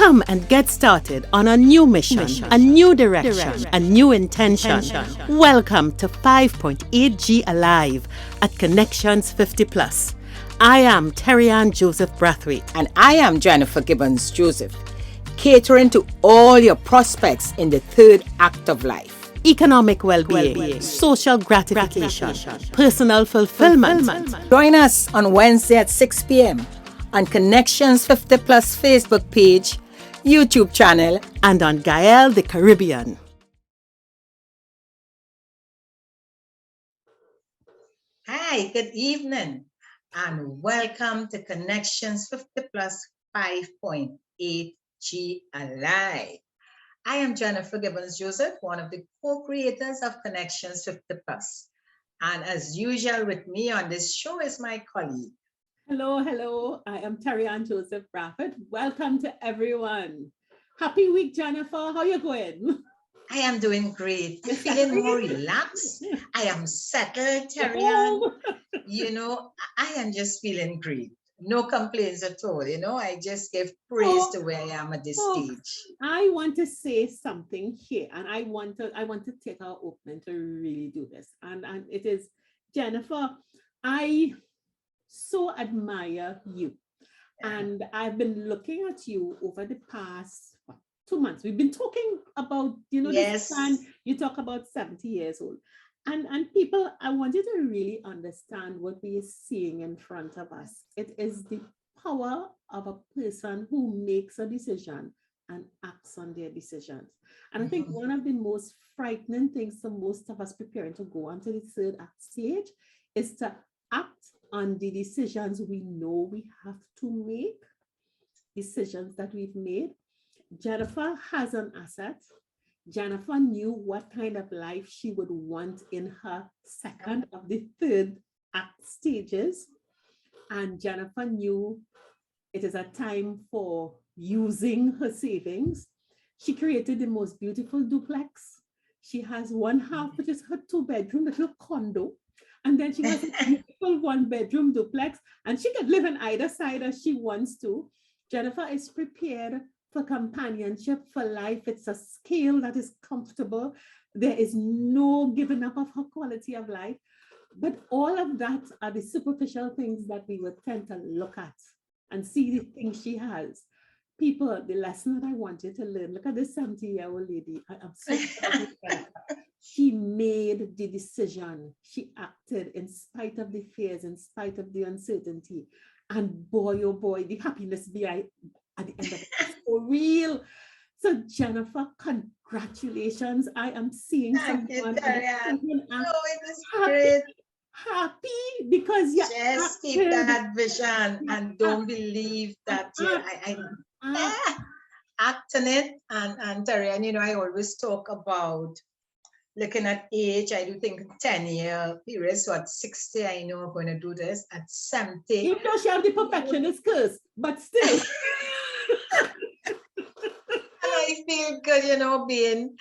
Come and get started on a new mission, a new direction, a new intention. Welcome to 5.8G Alive at Connections 50 Plus. I am Terry-Ann Joseph Brathwaite. And I am Jennifer Gibbons Joseph, catering to all your prospects in the third act of life. Economic well-being, social gratification, personal fulfillment. Join us on Wednesday at 6 p.m. on Connections 50 Plus Facebook page, YouTube channel, and on Gael the Caribbean. Hi, good evening, and welcome to Connections 50 Plus 5.8G Alive. I am Jennifer Gibbons Joseph, one of the co-creators of Connections 50 Plus. And as usual, with me on this show is my colleague. Hello. I am Terry-Ann Joseph Brathwaite. Welcome to everyone. Happy week, Jennifer. How you going? I am doing great. I'm feeling more relaxed. I am settled, Terry-Ann. You know, I am just feeling great. No complaints at all. You know, I just give praise to where I am at this stage. I want to say something here, and I want to take our opening to really do this. And it is, Jennifer, I so admire you. And I've been looking at you over the past 2 months. We've been talking about, Yes. this plan. You talk about 70 years old. And people, I want you to really understand what we are seeing in front of us. It is the power of a person who makes a decision and acts on their decisions. And I think one of the most frightening things for most of us preparing to go onto the third act stage is to act on the decisions we know we have to make, decisions that we've made. Jennifer has an asset. Jennifer knew what kind of life she would want in her second of the third act stages. And Jennifer knew it is a time for using her savings. She created the most beautiful duplex. She has one half, which is her 2-bedroom little condo. And then she has a beautiful 1-bedroom duplex, and she could live on either side as she wants to. Jennifer is prepared for companionship, for life. It's a scale that is comfortable. There is no giving up of her quality of life. But all of that are the superficial things that we would tend to look at and see the things she has. People, the lesson that I want you to learn, look at this 70-year-old lady. I'm so proud of her. She made the decision. She acted in spite of the fears, in spite of the uncertainty. And boy, oh boy, the happiness behind at the end of it. For real. So Jennifer, congratulations. I am seeing Thank you, someone Terry-Ann. No, it is great. happy because you Just keep that vision and don't believe that act on it. And Terry-Ann, I always talk about looking at age. I do think 10-year period. So at 60, I know I'm going to do this. At 70. You know she have the perfectionist curse, but still. I feel good, being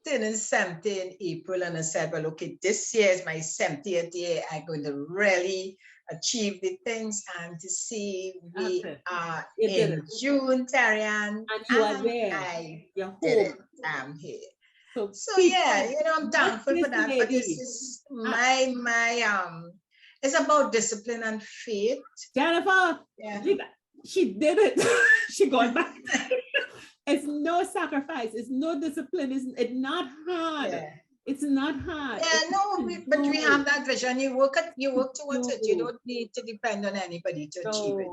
turning 70 in April. And I said, well, okay, this year is my 70th year. I'm going to really achieve the things, and to see we are in June, Terry-Ann. And you are there. I You're did home. it. I'm here. So yeah, I'm thankful for that. But this is it's about discipline and faith. Jennifer, Yeah. she did it. She got back. It's no sacrifice. It's no discipline. It's not hard. Yeah. It's not hard. Yeah, but we have that vision. You work towards it. You don't need to depend on anybody to achieve it.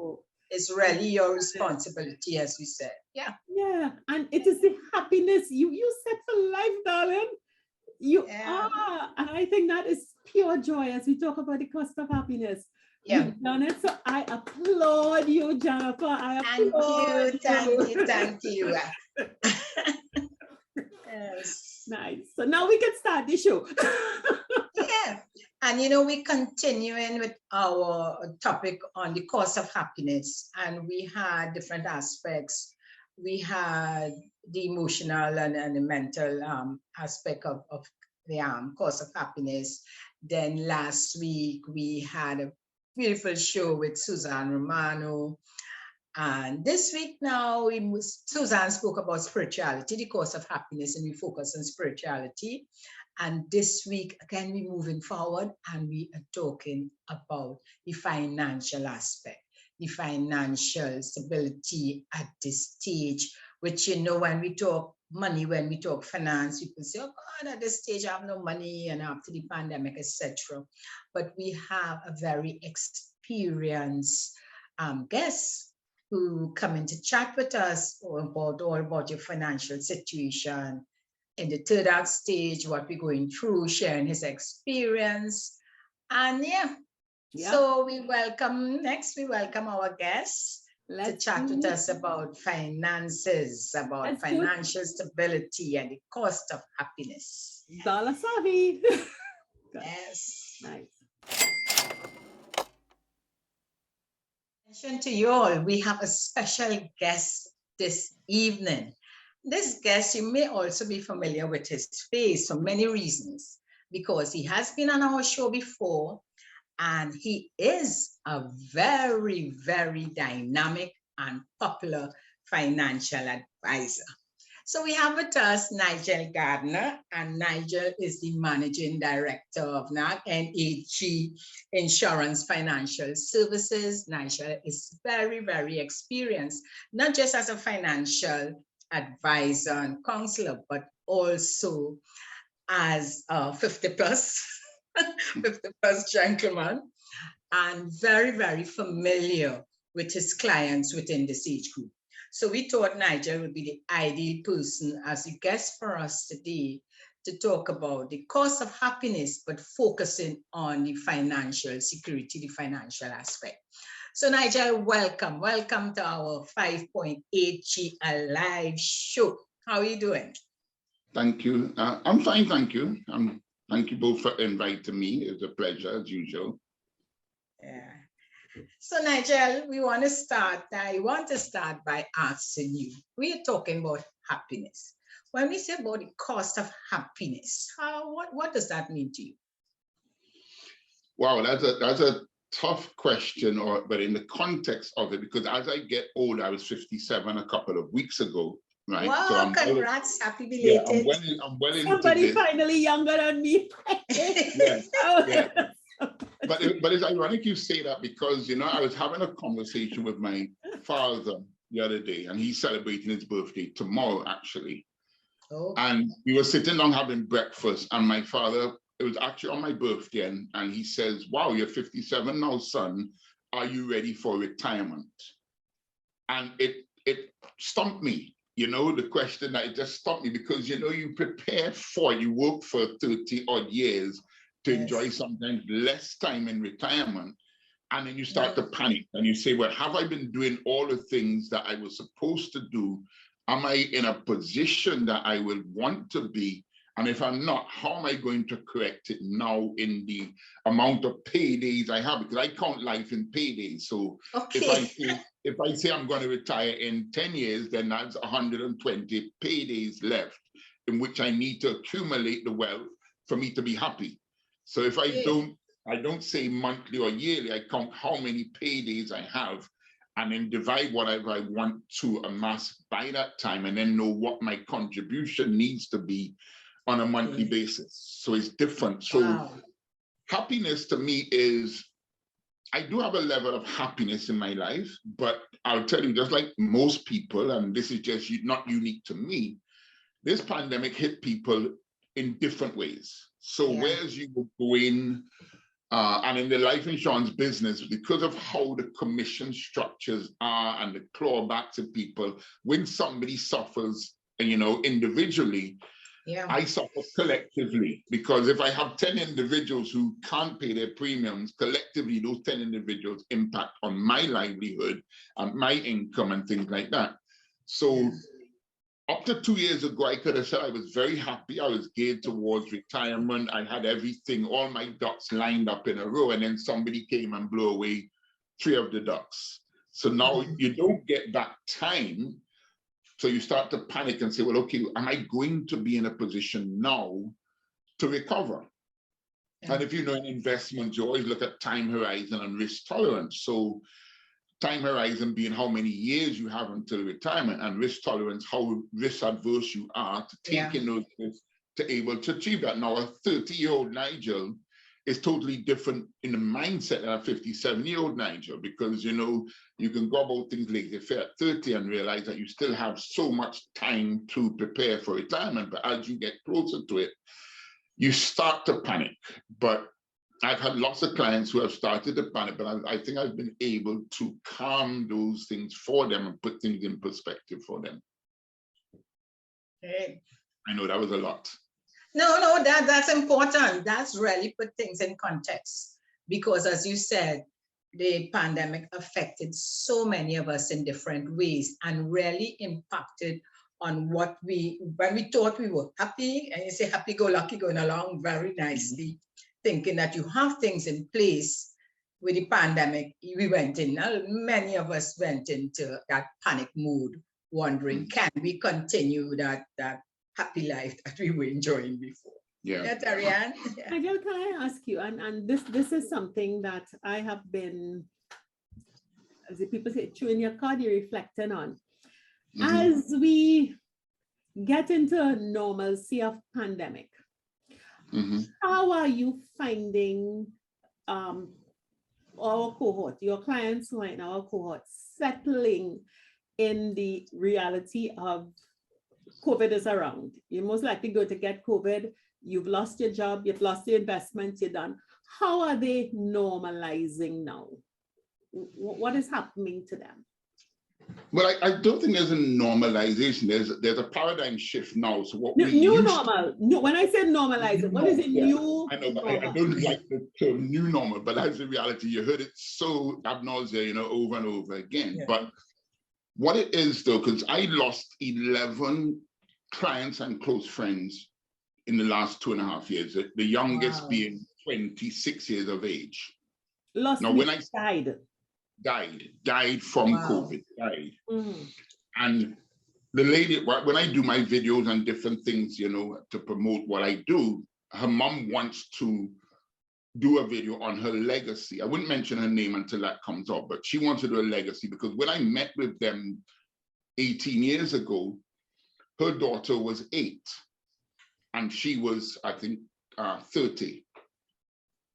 It's really your responsibility, as we said. Yeah. Yeah, and it is the happiness you set for life, darling. You are, and I think that is pure joy as we talk about the cost of happiness. Yeah. You've done it, so I applaud you, Jennifer. Thank you. Yes. Nice. So now we can start the show. Yeah. And we're continuing with our topic on the cost of happiness. And we had different aspects. We had the emotional and the mental aspect of the cost of happiness. Then last week we had a beautiful show with Suzanne Romano. And this week now, Suzanne spoke about spirituality, the course of happiness, and we focus on spirituality. And this week, again, we're moving forward and we are talking about the financial aspect, the financial stability at this stage, which, you know, when we talk money, when we talk finance, people say, oh God, at this stage I have no money, and after the pandemic, etc. But we have a very experienced guest who come in to chat with us about all about your financial situation in the third act stage, what we're going through, sharing his experience. And so we welcome our guest to chat with us about finances, about financial stability and the cost of happiness. Dollar savvy. Yes. Nice. To you all, we have a special guest this evening. This guest, you may also be familiar with his face for many reasons, because he has been on our show before, and he is a very, very dynamic and popular financial advisor. So we have with us Nigel Gardner, and Nigel is the Managing Director of NAG Insurance Financial Services. Nigel is very, very experienced, not just as a financial advisor and counselor, but also as a 50 plus gentleman, and very, very familiar with his clients within this age group. So we thought Nigel would be the ideal person as a guest for us today to talk about the cost of happiness, but focusing on the financial security, the financial aspect. So Nigel, welcome. Welcome to our 5.8G Alive show. How are you doing? Thank you. I'm fine, thank you. Thank you both for inviting me. It's a pleasure, as usual. Yeah. So Nigel, I want to start by asking you, we're talking about happiness. When we say about the cost of happiness, what does that mean to you? Wow, that's a tough question, but in the context of it, because as I get older, I was 57 a couple of weeks ago, right? Wow, so congrats, happy belated. Yeah, I'm well into Somebody this. finally younger than me. Yeah. But it's ironic you say that, because, you know, I was having a conversation with my father the other day, and he's celebrating his birthday tomorrow, actually. Oh. And we were sitting down having breakfast, and my father, it was actually on my birthday, and he says, wow, you're 57 now, son. Are you ready for retirement? And it stumped me, you know, the question that it just stumped me, because, you know, you prepare you work for 30 odd years to enjoy sometimes less time in retirement. And then you start to panic and you say, well, have I been doing all the things that I was supposed to do? Am I in a position that I will want to be? And if I'm not, how am I going to correct it now in the amount of paydays I have? Because I count life in paydays. So if I say I'm going to retire in 10 years, then that's 120 paydays left in which I need to accumulate the wealth for me to be happy. So if I don't say monthly or yearly, I count how many paydays I have, and then divide whatever I want to amass by that time, and then know what my contribution needs to be on a monthly basis. So it's different. So happiness to me is, I do have a level of happiness in my life, but I'll tell you, just like most people, and this is just not unique to me, this pandemic hit people in different ways. So whereas you were going, and in the life insurance business, because of how the commission structures are and the clawbacks of people, when somebody suffers, you know, individually, I suffer collectively, because if I have 10 individuals who can't pay their premiums, collectively, those 10 individuals impact on my livelihood and my income and things like that. So up to 2 years ago, I could have said I was very happy. I was geared towards retirement. I had everything, all my ducks lined up in a row, and then somebody came and blew away 3 of the ducks. So now you don't get that time. So you start to panic and say, well, okay, am I going to be in a position now to recover? And if you know in investments, you always look at time horizon and risk tolerance. So time horizon being how many years you have until retirement, and risk tolerance, how risk adverse you are to taking those risks to able to achieve that. Now, a 30-year-old Nigel is totally different in the mindset than a 57-year-old Nigel, because, you know, you can go about things laissez-faire at 30 and realize that you still have so much time to prepare for retirement. But as you get closer to it, you start to panic. But I've had lots of clients who have started to panic, but I think I've been able to calm those things for them and put things in perspective for them. Okay. I know that was a lot. No, that's important. That's really put things in context, because as you said, the pandemic affected so many of us in different ways and really impacted on what when we thought we were happy, and you say happy-go-lucky, going along very nicely, thinking that you have things in place. With the pandemic, many of us went into that panic mood, wondering, can we continue that happy life that we were enjoying before? Yeah, Tarian. Yeah. Nigel, can I ask you, and this is something that I have been, as the people say, chewing your card, you're reflecting on. As we get into normalcy of pandemic, how are you finding our cohort, your clients who are in our cohort, settling in the reality of COVID is around? You're most likely going to get COVID. You've lost your job, you've lost your investment, you're done. How are they normalizing now? What is happening to them? Well, I don't think there's a normalization. There's a paradigm shift now. So what new normal. No, when I say normalizing, what is it? New? I know, but I don't like the term new normal, but that's the reality. You heard it so ad nauseam, you know, over and over again. Yeah. But what it is, though, because I lost 11 clients and close friends in the last 2.5 years. The youngest being 26 years of age. Lost now, when I died from COVID, died. And the lady, when I do my videos and different things, you know, to promote what I do, her mom wants to do a video on her legacy. I wouldn't mention her name until that comes up, but she wants to do a legacy because when I met with them 18 years ago, her daughter was 8 and she was, I think, 30.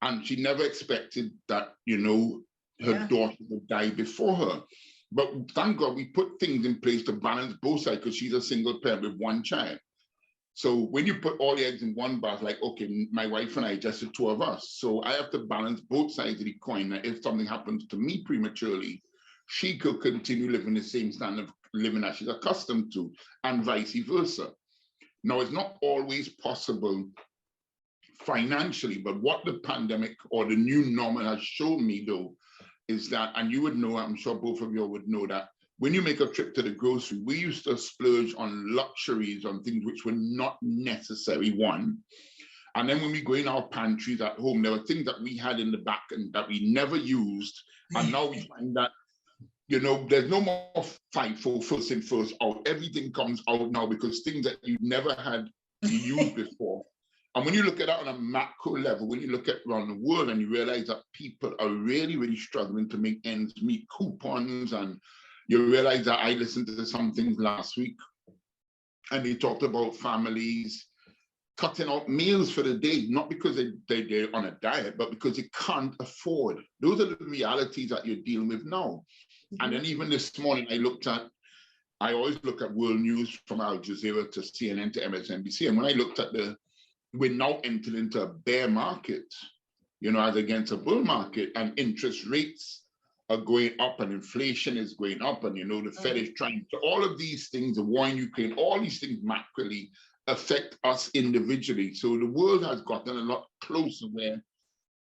And she never expected that, you know, her daughter would die before her. But thank God we put things in place to balance both sides, because she's a single parent with 1 child. So when you put all the eggs in one basket, like, okay, my wife and I, just the 2 of us. So I have to balance both sides of the coin. That if something happens to me prematurely, she could continue living the same standard of living that she's accustomed to, and vice versa. Now, it's not always possible financially, but what the pandemic or the new normal has shown me, though, is that, and you would know, I'm sure both of you would know that, when you make a trip to the grocery, we used to splurge on luxuries, on things which were not necessary, one. And then when we go in our pantries at home, there were things that we had in the back and that we never used. And now we find that, you know, there's no more FIFO, first in, first out. Everything comes out now because things that you never had to use before. And when you look at that on a macro level, when you look at around the world and you realize that people are really, really struggling to make ends meet, coupons, and you realize that I listened to some things last week and they talked about families cutting out meals for the day, not because they're on a diet, but because they can't afford. Those are the realities that you're dealing with now. And then even this morning, I always look at world news from Al Jazeera to CNN to MSNBC. And when I looked at we're now entering into a bear market, you know, as against a bull market, and interest rates are going up and inflation is going up, and, you know, the Fed is trying to, all of these things, the war in Ukraine, all these things macroly affect us individually. So the world has gotten a lot closer where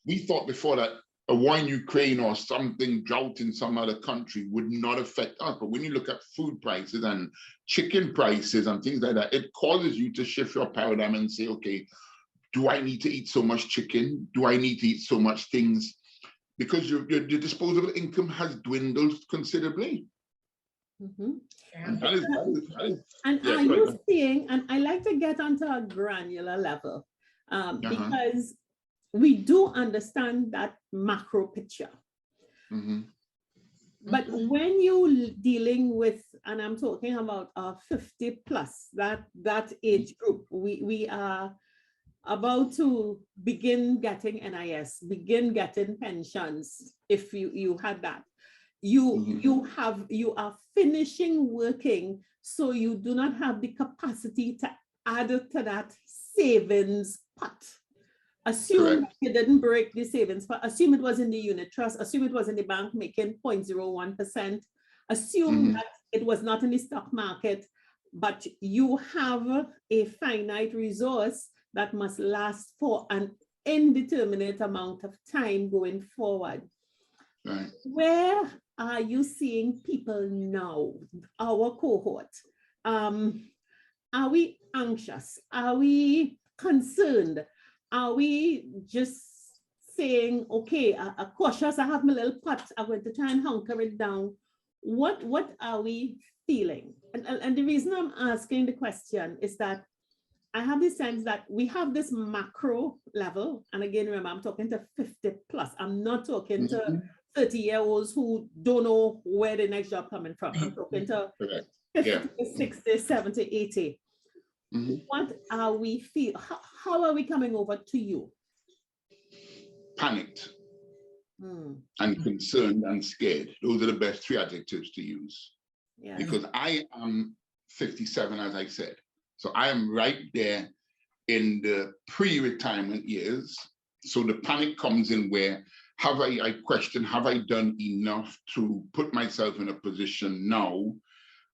we thought before that a war in Ukraine or something, drought in some other country would not affect us. But when you look at food prices and chicken prices and things like that, it causes you to shift your paradigm and say, okay, do I need to eat so much chicken? Do I need to eat so much things? Because your disposable income has dwindled considerably. And are you seeing, and I like to get onto a granular level, because we do understand that macro picture. But when you dealing with, and I'm talking about 50 plus, that age group, we are about to begin getting NIS, begin getting pensions. If you had that, you are finishing working, so you do not have the capacity to add to that savings pot. Assume you didn't break the savings pot. Assume it was in the unit trust. Assume it was in the bank making 0.01%. Assume that it was not in the stock market, but you have a finite resource that must last for an indeterminate amount of time going forward. Right. Where are you seeing people now, our cohort? Are we anxious? Are we concerned? Are we just saying, okay, cautious, I have my little pot, I'm going to try and hunker it down? What are we feeling? And the reason I'm asking the question is that I have the sense that we have this macro level. And again, remember, I'm talking to 50 plus. I'm not talking to 30-year-olds who don't know where the next job coming from. I'm talking to 50, 60, 70, 80. What are we feel? How are we coming over to you? Panicked and concerned and scared. Those are the best three adjectives to use. Yeah. Because I am 57, as I said. So I am right there in the pre-retirement years. So the panic comes in where I question, have I done enough to put myself in a position now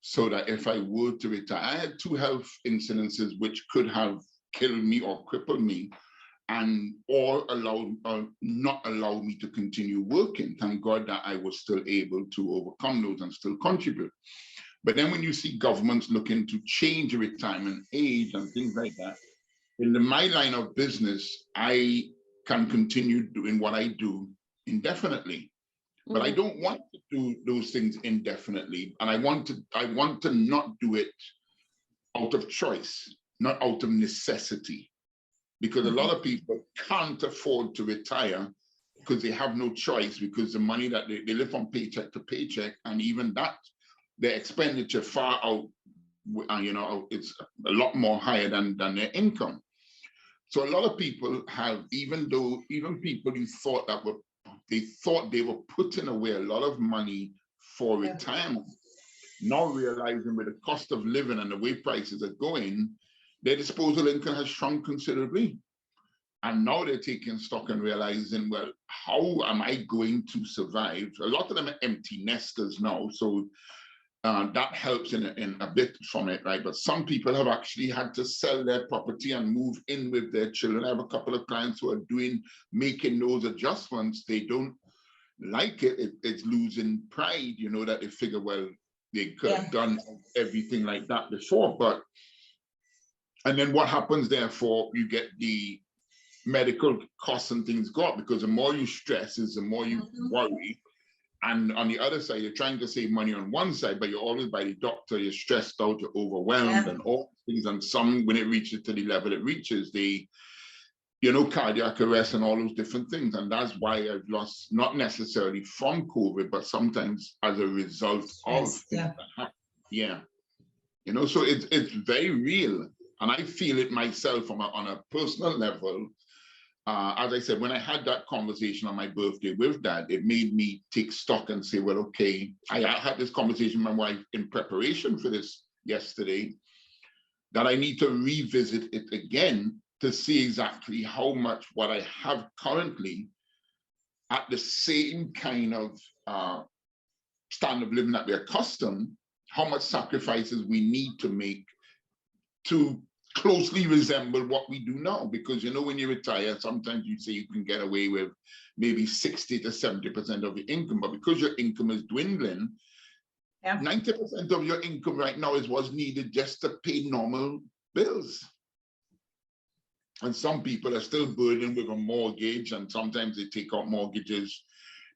so that if I were to retire, I had 2 health incidences which could have killed me or crippled me, or not allow me to continue working. Thank God that I was still able to overcome those and still contribute. But then when you see governments looking to change retirement age and things like that, in my line of business, I can continue doing what I do indefinitely. But I don't want to do those things indefinitely. And I want to not do it out of choice, not out of necessity. Because a lot of people can't afford to retire because they have no choice, because the money that they live from paycheck to paycheck, and even that, their expenditure far out, it's a lot more higher than their income. So a lot of people have, even people who thought they were putting away a lot of money for retirement, now realizing with the cost of living and the way prices are going, their disposable income has shrunk considerably. And now they're taking stock and realizing, well, how am I going to survive? A lot of them are empty nesters now, so that helps in a bit from it, right? But some people have actually had to sell their property and move in with their children. I have a couple of clients who are making those adjustments. They don't like it. It's losing pride, that they figure, well, they could have done everything like that before. And then what happens, therefore, you get the medical costs and things go up, because the more you stress is the more you worry. And on the other side, you're trying to save money on one side, but you're always by the doctor, you're stressed out, you're overwhelmed and all things. And some, when it reaches to the level it reaches, cardiac arrest and all those different things. And that's why I've lost, not necessarily from COVID, but sometimes as a result of things that happen. So it's very real. And I feel it myself on a personal level. As I said, when I had that conversation on my birthday with Dad, it made me take stock and say, well, okay, I had this conversation with my wife in preparation for this yesterday, that I need to revisit it again to see exactly how much what I have currently at the same kind of standard of living that we're accustomed, how much sacrifices we need to make to closely resemble what we do now. Because when you retire, sometimes you say you can get away with maybe 60 to 70% of your income, but because your income is dwindling, 90% of your income right now is what's needed just to pay normal bills. And some people are still burdened with a mortgage, and sometimes they take out mortgages.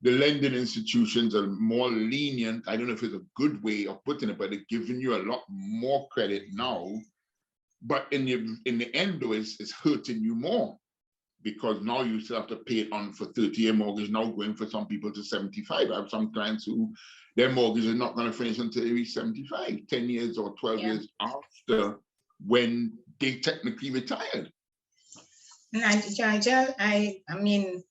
The lending institutions are more lenient. I don't know if it's a good way of putting it, but they're giving you a lot more credit now. But in the end, though, it's hurting you more. because now you still have to pay it on for 30-year mortgage, now going for some people to 75. I have some clients who their mortgage is not going to finish until they reach 75, 10 years or 12 years after when they technically retired. And Jaja, I mean,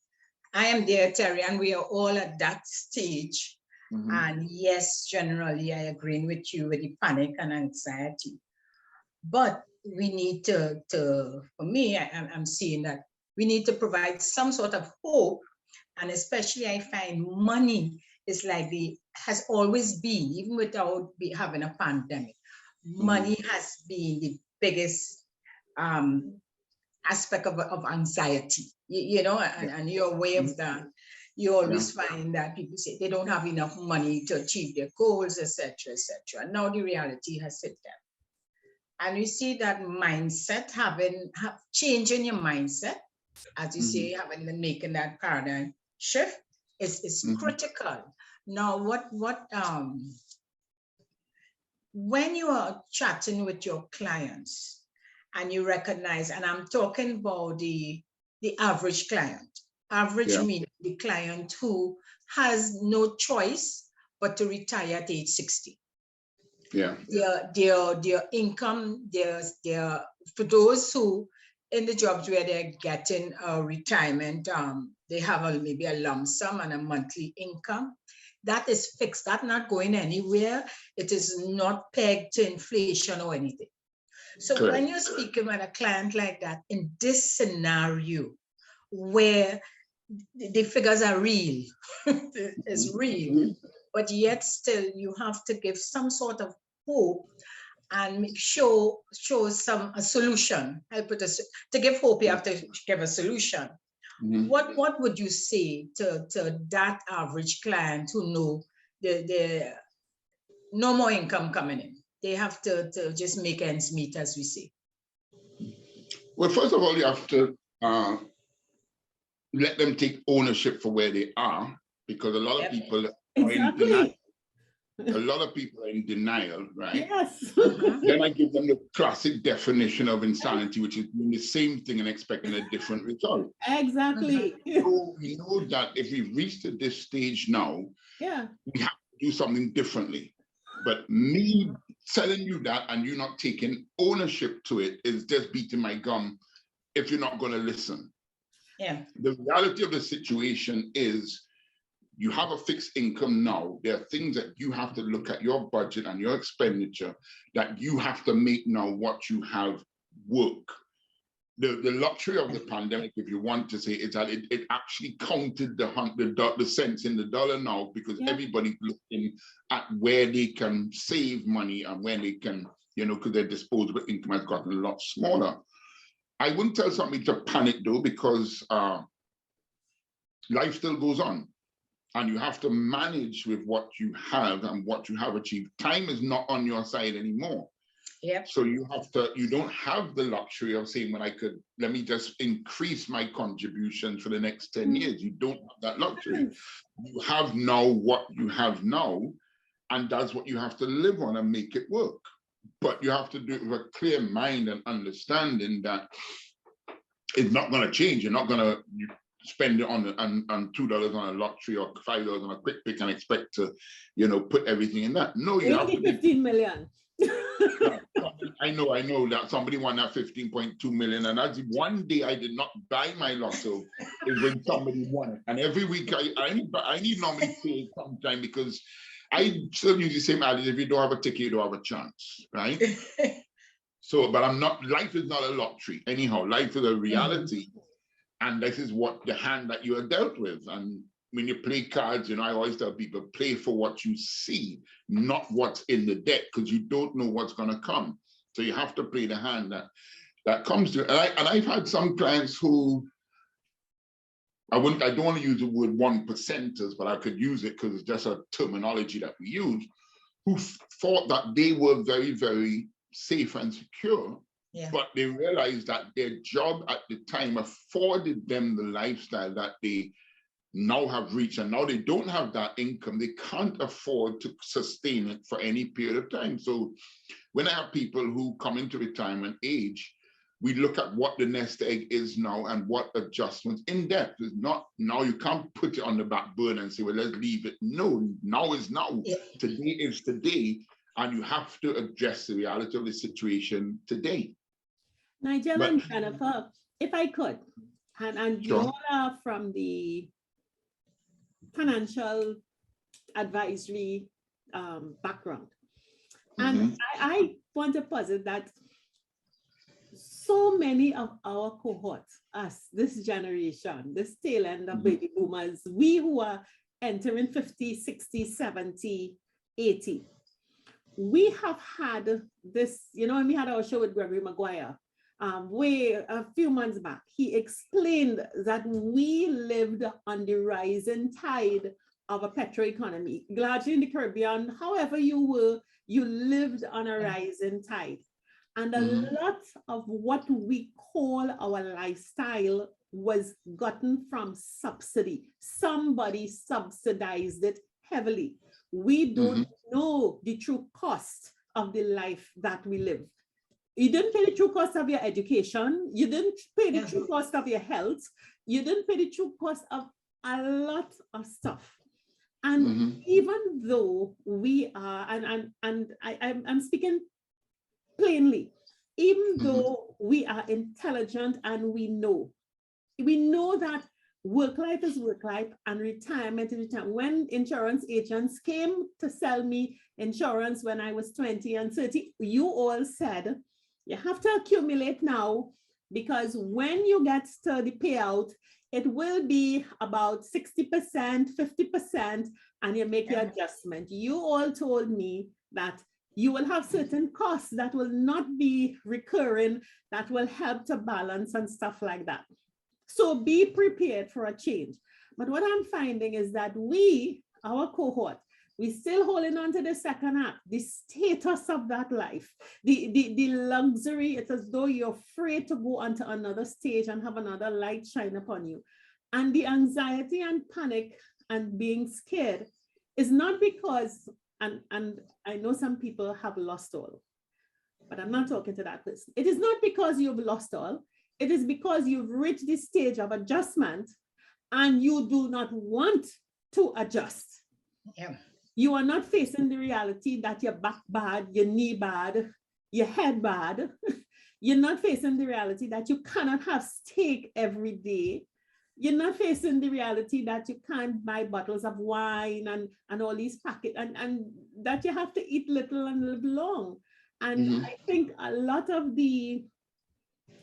I am there, Terry, and we are all at that stage. And yes, generally, I agree with you with the panic and anxiety. But we need to for me, I'm seeing that we need to provide some sort of hope. And especially I find money is like has always been, even without having a pandemic, money has been the biggest aspect of anxiety, you know, and you're aware of that. You always find that people say they don't have enough money to achieve their goals, etc., etc. Now the reality has hit them. And you see that mindset, changing your mindset, as you say, making that paradigm shift is critical. Now, when you are chatting with your clients and you recognize, and I'm talking about the average client, meaning the client who has no choice but to retire at age 60. Their income, their for those who in the jobs where they're getting a retirement, they have maybe a lump sum and a monthly income that is fixed. That's not going anywhere. It is not pegged to inflation or anything. So when you're speaking with a client like that in this scenario where the figures are real, it's real, but yet still you have to give some sort of hope and show a solution. To give hope, you have to give a solution. What would you say to that average client who know the no more income coming in? They have to just make ends meet, as we say. Well, first of all, you have to let them take ownership for where they are, because a lot of people are in denial. A lot of people are in denial, right? Yes. Then I give them the classic definition of insanity, which is doing the same thing and expecting a different result. Exactly. So we know that if we've reached at this stage now, we have to do something differently. But me telling you that and you not taking ownership to it is just beating my gum if you're not going to listen. Yeah. The reality of the situation is you have a fixed income now. There are things that you have to look at your budget and your expenditure that you have to make now what you have work. The luxury of the pandemic, if you want to say, is that it actually counted the cents in the dollar now, because everybody's looking at where they can save money and where they can, because their disposable income has gotten a lot smaller. I wouldn't tell somebody to panic though, because life still goes on. And you have to manage with what you have and what you have achieved. Time is not on your side anymore. Yep. So you don't have the luxury of saying, let me just increase my contribution for the next 10 years. You don't have that luxury. You have now what you have now, and that's what you have to live on and make it work. But you have to do it with a clear mind and understanding that it's not going to change. You're not going to spend it on $2 on a lottery or $5 on a quick pick and expect to, put everything in that. No, you have to 15 million. I know that somebody won that 15.2 million, and that's one day I did not buy my lotto is when somebody won it. And every week I need normally pay sometime, because I still use the same adage: if you don't have a ticket, you don't have a chance, right? So, but life is not a lottery. Anyhow, life is a reality. And this is what the hand that you are dealt with. And when you play cards, I always tell people, play for what you see, not what's in the deck, because you don't know what's going to come. So you have to play the hand that comes to you. And I've had some clients who, I don't want to use the word 1%ers, but I could use it because it's just a terminology that we use, who thought that they were very, very safe and secure. Yeah. But they realized that their job at the time afforded them the lifestyle that they now have reached, and now they don't have that income. They can't afford to sustain it for any period of time. So when I have people who come into retirement age we look at what the nest egg is now and what adjustments in depth. Is not now, you can't put it on the back burner and say, well, let's leave it. No, now is now. Yeah. Today is today, and you have to address the reality of the situation today. Nigel and Jennifer, if I could, and you Sure. all are from the financial advisory background. And I want to posit that so many of our cohorts, us, this generation, this tail end of baby boomers, we who are entering 50, 60, 70, 80, we have had this, you know, when we had our show with Gregory Maguire, way a few months back, he explained that we lived on the rising tide of a petro economy, largely in the Caribbean. However you were, you lived on a rising tide. And a lot of what we call our lifestyle was gotten from subsidy. Somebody subsidized it heavily. We don't know the true cost of the life that we live. You didn't pay the true cost of your education. You didn't pay the true cost of your health. You didn't pay the true cost of a lot of stuff. And even though we are, and I'm speaking plainly, even though we are intelligent and we know that work life is work life and retirement is retirement. When insurance agents came to sell me insurance when I was 20 and 30, you all said, you have to accumulate now, because when you get to the payout, it will be about 60%, 50%, and you make your adjustment. You all told me that you will have certain costs that will not be recurring, that will help to balance and stuff like that. So be prepared for a change. But what I'm finding is that we, our cohort, we're still holding on to the second act, the status of that life, the luxury. It's as though you're afraid to go onto another stage and have another light shine upon you. And the anxiety and panic and being scared is not because, and I know some people have lost all, but I'm not talking to that person. It is not because you've lost all. It is because you've reached this stage of adjustment and you do not want to adjust. Yeah. You are not facing the reality that your back bad, your knee bad, your head bad. You're not facing the reality that you cannot have steak every day. You're not facing the reality that you can't buy bottles of wine and all these packets, and that you have to eat little and live long. And I think a lot of the,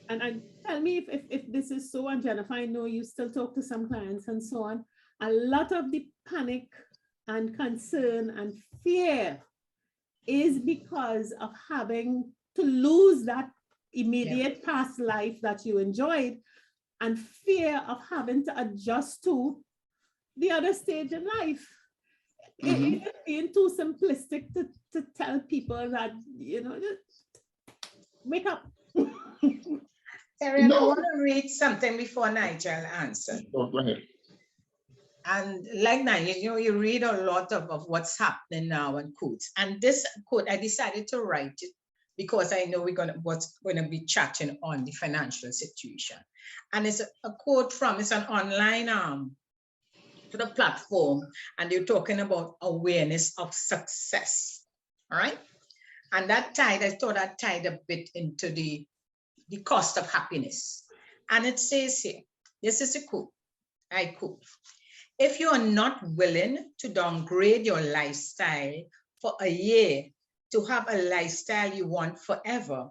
and tell me if this is so, and Jennifer, I know you still talk to some clients and so on, a lot of the panic and concern and fear is because of having to lose that immediate past life that you enjoyed, and fear of having to adjust to the other stage in life. It being too simplistic to tell people that, you know, just wake up. Terry, I want to read something before Nigel answers. Oh, go ahead. And like Nigel, you know, you read a lot of what's happening now and quotes. And this quote, I decided to write it because I know we're gonna be chatting on the financial situation. And it's a quote from, it's an online to the platform, and they're talking about awareness of success. All right. And I thought that tied a bit into the cost of happiness. And it says here, this is a quote, I quote, "If you are not willing to downgrade your lifestyle for a year to have a lifestyle you want forever,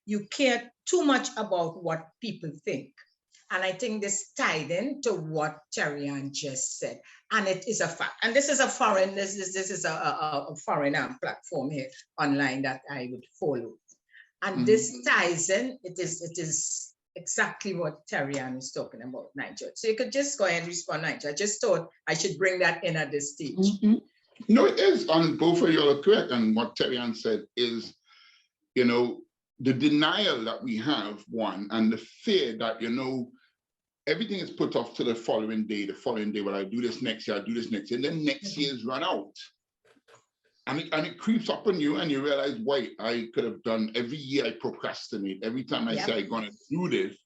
you care too much about what people think." And I think this tied into what Terry Ann just said. And it is a fact. And this is a foreign, this is a foreign platform here online that I would follow. And this ties in, it is exactly what Terry Ann is talking about, Nigel. So you could just go ahead and respond, Nigel. I just thought I should bring that in at this stage. No, it is. And both of you are correct. And what Terry Ann said is, you know, the denial that we have, one, and the fear that, you know, everything is put off to the following day, well, I do this next year, I do this next year, and then next year's run out. And it creeps up on you, and you realize, wait, I could have done, every year I procrastinate. Every time I say I'm going to do this,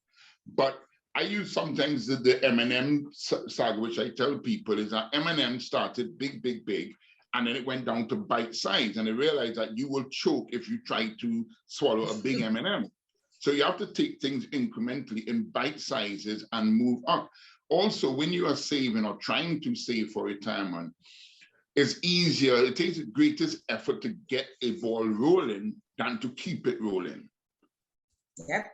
but I use sometimes the M&M saga, which I tell people is that M&M started big, big, big, and then it went down to bite size, and I realized that you will choke if you try to swallow a big M&M. So you have to take things incrementally in bite sizes and move up. Also, when you are saving or trying to save for retirement, it's easier, it takes the greatest effort to get a ball rolling than to keep it rolling. Yep.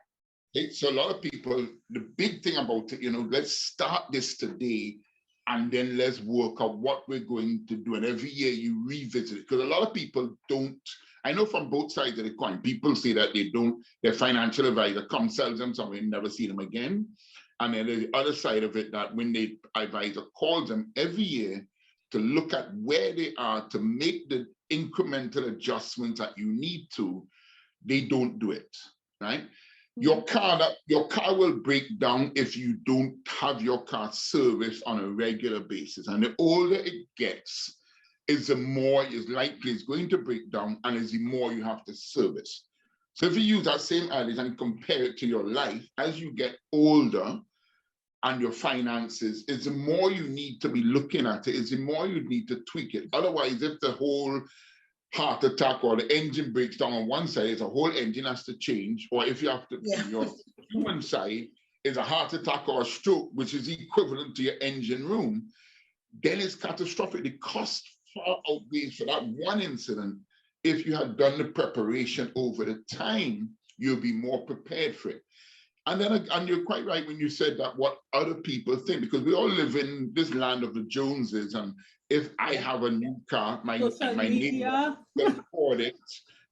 Okay, so a lot of people, the big thing about it, let's start this today and then let's work out what we're going to do. And every year you revisit it, because a lot of people don't, I know from both sides of the coin, people say that their financial advisor comes, sells them something, and never see them again. And then there's the other side of it, that when the advisor calls them every year to look at where they are to make the incremental adjustments that you need to, they don't do it, right? Your car will break down if you don't have your car serviced on a regular basis. And the older it gets, is the more is likely it's going to break down, and is the more you have to service. So if you use that same adage and compare it to your life, as you get older, and your finances, is the more you need to be looking at it, is the more you need to tweak it. Otherwise, if the whole heart attack or the engine breaks down on one side, the whole engine has to change. Or if you have to, your human side is a heart attack or a stroke, which is equivalent to your engine room, then it's catastrophic. The cost far outweighs for that one incident. If you had done the preparation over the time, you'll be more prepared for it. And you're quite right when you said that what other people think, because we all live in this land of the Joneses, and if I have a new car, my neighbor can afford it.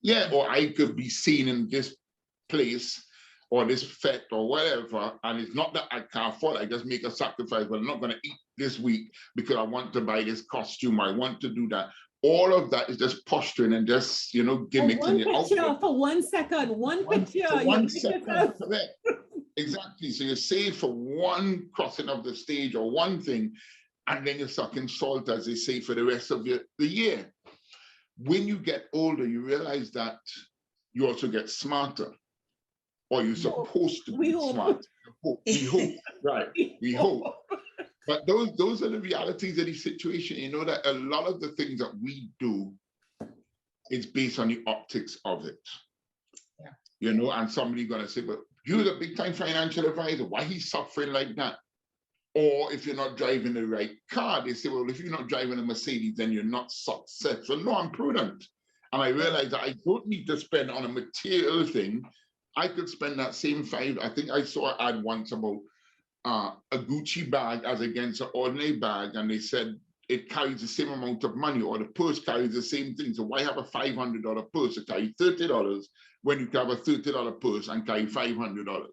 Yeah, or I could be seen in this place or this fete or whatever, and it's not that I can't afford it, I just make a sacrifice, but I'm not going to eat this week because I want to buy this costume, I want to do that. All of that is just posturing and just, gimmicks. One picture for 1 second, one picture. For 1 second, correct. Exactly. So you save for one crossing of the stage or one thing, and then you're sucking salt, as they say, for the rest of the year. When you get older, you realize that you also get smarter, or you're supposed to be smart. We hope, right? We hope. But those are the realities of the situation. You know that a lot of the things that we do is based on the optics of it. Yeah. And somebody's gonna say, but you're the big time financial advisor, why he's suffering like that? Or if you're not driving the right car, they say, well, if you're not driving a Mercedes, then you're not successful. No, I'm prudent. And I realized that I don't need to spend on a material thing. I could spend that same I think I saw an ad once about a Gucci bag as against an ordinary bag, and they said it carries the same amount of money, or the purse carries the same thing. So why have a $500 purse to carry $30 when you can have a $30 purse and carry $500?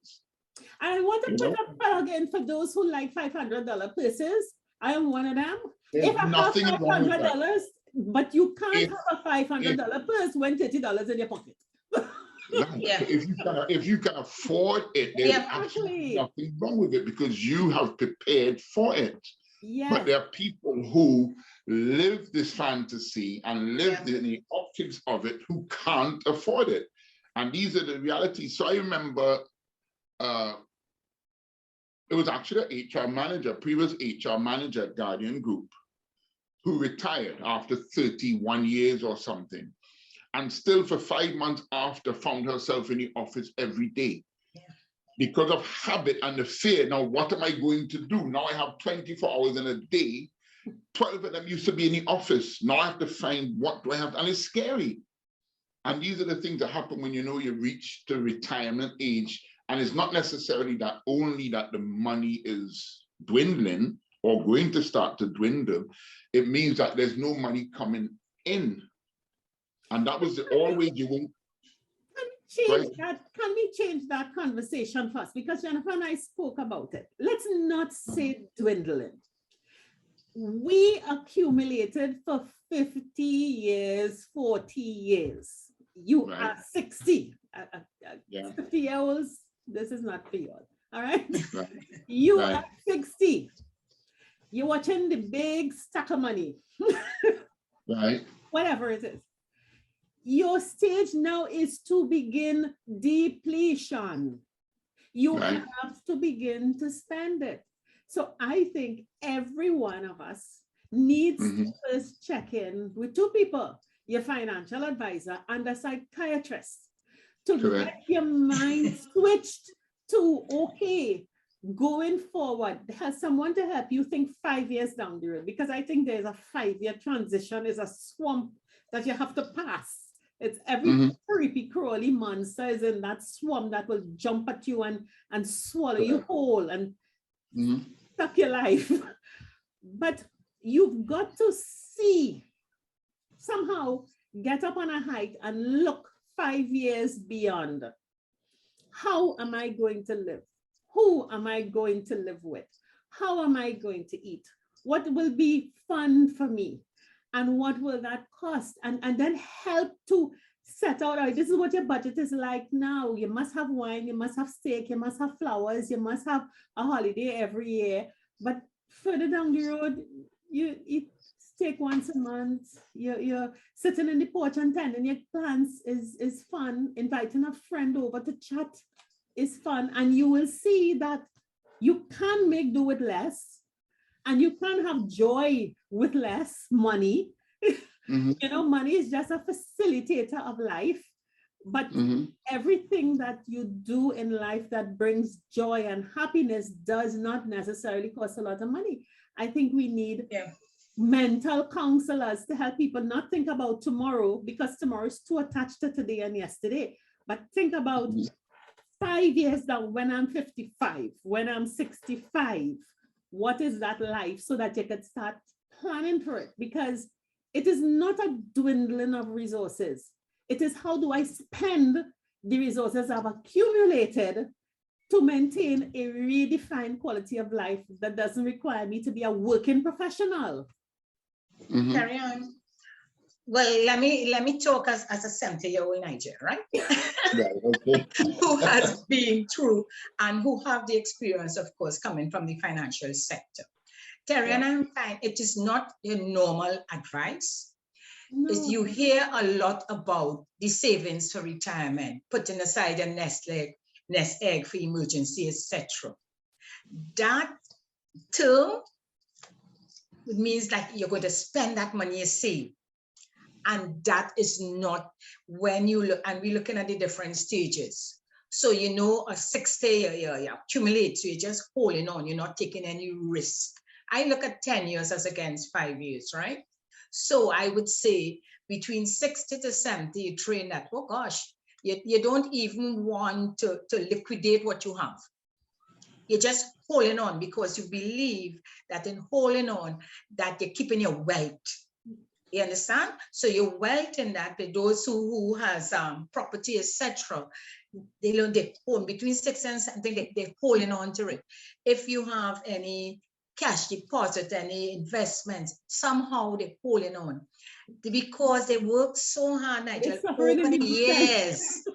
I want to put a plug in for those who like $500 purses. I am one of them. If I have $500, but you can't have a $500 purse when $30 in your pocket. Yeah. If you can afford it, there's absolutely nothing wrong with it, because you have prepared for it. Yes. But there are people who live this fantasy and live in the optics of it who can't afford it. And these are the realities. So I remember it was actually an HR manager, previous HR manager at Guardian Group, who retired after 31 years or something, and still for 5 months after found herself in the office every day. Because of habit and the fear. Now, what am I going to do? Now I have 24 hours in a day. 12 of them used to be in the office. Now I have to find what do I have, and it's scary. And these are the things that happen when you reach the retirement age. And it's not necessarily that only that the money is dwindling or going to start to dwindle. It means that there's no money coming in. And that was always you won't. Can we change that conversation first? Because Jennifer and I spoke about it. Let's not say dwindling. We accumulated for 50 years, 40 years. You are 60. 50-year-olds, this is not for you. All right? You are 60. You're watching the big stack of money. Right. whatever it is. Your stage now is to begin depletion. You Right. have to begin to spend it. So I think every one of us needs to first check in with two people, your financial advisor and a psychiatrist, to Correct. get your mind switched to, okay, going forward, has someone to help you think 5 years down the road, because I think there's a 5-year transition, is a swamp that you have to pass. It's every creepy crawly monster is in that swamp that will jump at you and swallow you whole and suck your life. But you've got to see, somehow get up on a height and look 5 years beyond. How am I going to live? Who am I going to live with? How am I going to eat? What will be fun for me? And what will that cost? And then help to set out, all right, this is what your budget is like now. You must have wine, you must have steak, you must have flowers, you must have a holiday every year. But further down the road, you eat steak once a month, you're sitting in the porch and tending your plants is fun. Inviting a friend over to chat is fun. And you will see that you can make do with less, and you can have joy with less money. You know, money is just a facilitator of life, but everything that you do in life that brings joy and happiness does not necessarily cost a lot of money. I think we need mental counselors to help people not think about tomorrow, because tomorrow is too attached to today and yesterday, but think about 5 years down, when I'm 55, when I'm 65, what is that life, so that you could start planning for it. Because it is not a dwindling of resources. It is, how do I spend the resources I've accumulated to maintain a redefined quality of life that doesn't require me to be a working professional. Carry on. Well, let me talk as a 70-year-old Nigerian, right? Right, okay. Who has been through and who have the experience, of course, coming from the financial sector. Terry, and I'm fine. It is not a normal advice. No. You hear a lot about the savings for retirement, putting aside a nest egg for emergency, etc. That term means that you're going to spend that money you save. And that is not when you look, and we're looking at the different stages. So, you know, a 60 you accumulate, so you're just holding on, you're not taking any risk. I look at 10 years as against 5 years, right? So I would say between 60 to 70, you train that, oh gosh, you don't even want to liquidate what you have. You're just holding on because you believe that in holding on, that you're keeping your wealth. You understand? So your wealth in that, those who has property, etc., they hold between 6 and something, they're holding on to it. If you have any cash deposit, any investments, somehow they're holding on because they work so hard, Nigel, over the years.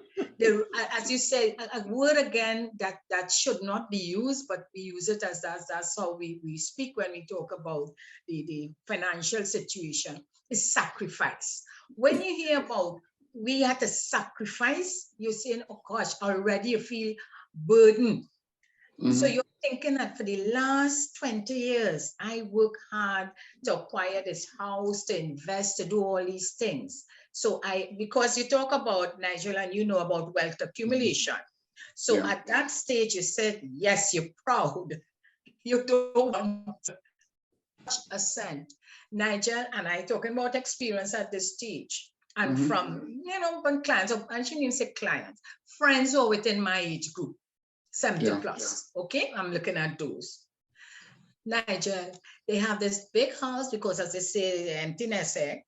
As you said, a word again that should not be used, but we use it as that's how we speak when we talk about the financial situation, is sacrifice. When you hear about we had to sacrifice, you're saying, oh gosh, already you feel burdened. So you're thinking that for the last 20 years, I work hard to acquire this house, to invest, to do all these things. So because you talk about, Nigel, and you know about wealth accumulation. So at that stage, you said, yes, you're proud. You don't want to touch a cent. Nigel and I talking about experience at this stage. And from, you know, when clients, I shouldn't even say clients, friends who are within my age group. 70 plus, okay? I'm looking at those. Nigel, they have this big house because, as they say, empty nest egg.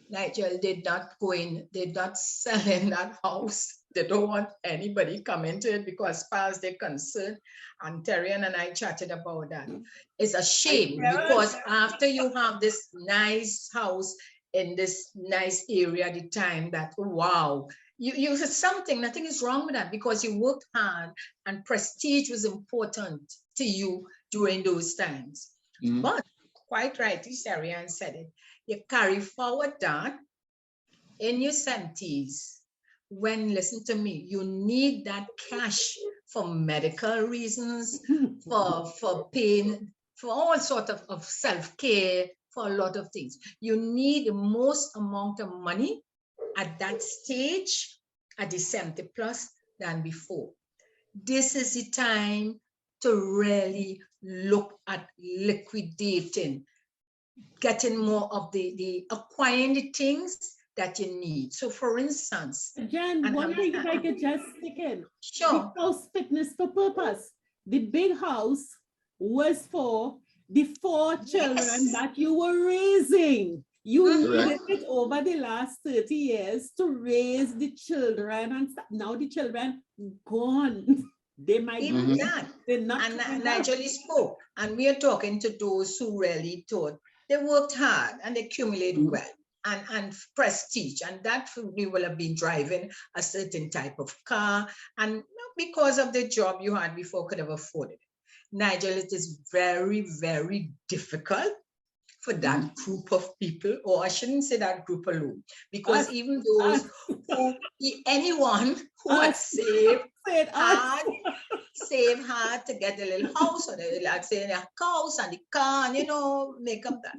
Nigel did not go in, they're not selling that house. They don't want anybody coming to it because as far as they're concerned, and Terrian and I chatted about that. It's a shame because after you have this nice house in this nice area at the time that, wow, you said something, nothing is wrong with that because you worked hard and prestige was important to you during those times. But quite rightly, Sarian said it, you carry forward that in your 70s, when, listen to me, you need that cash for medical reasons, for pain, for all sorts of self-care, for a lot of things. You need the most amount of money at that stage, at the 70 plus, than before. This is the time to really look at liquidating, getting more of the acquiring the things that you need. So for instance, Jen, one thing if I could just stick in. sure. The house fitness for purpose. The big house was for the 4 children that you were raising. You needed it over the last 30 years to raise the children, and now the children gone. They might Even that. They're not. And Nigel spoke, and we are talking to those who really thought they worked hard and they accumulated wealth and prestige, and that we will have been driving a certain type of car, and because of the job you had before could have afforded it. Nigel, it is very, very difficult for that group of people, or I shouldn't say that group alone, because even those anyone who had saved hard to get a little house, or they like saying a house and the car, and make up that.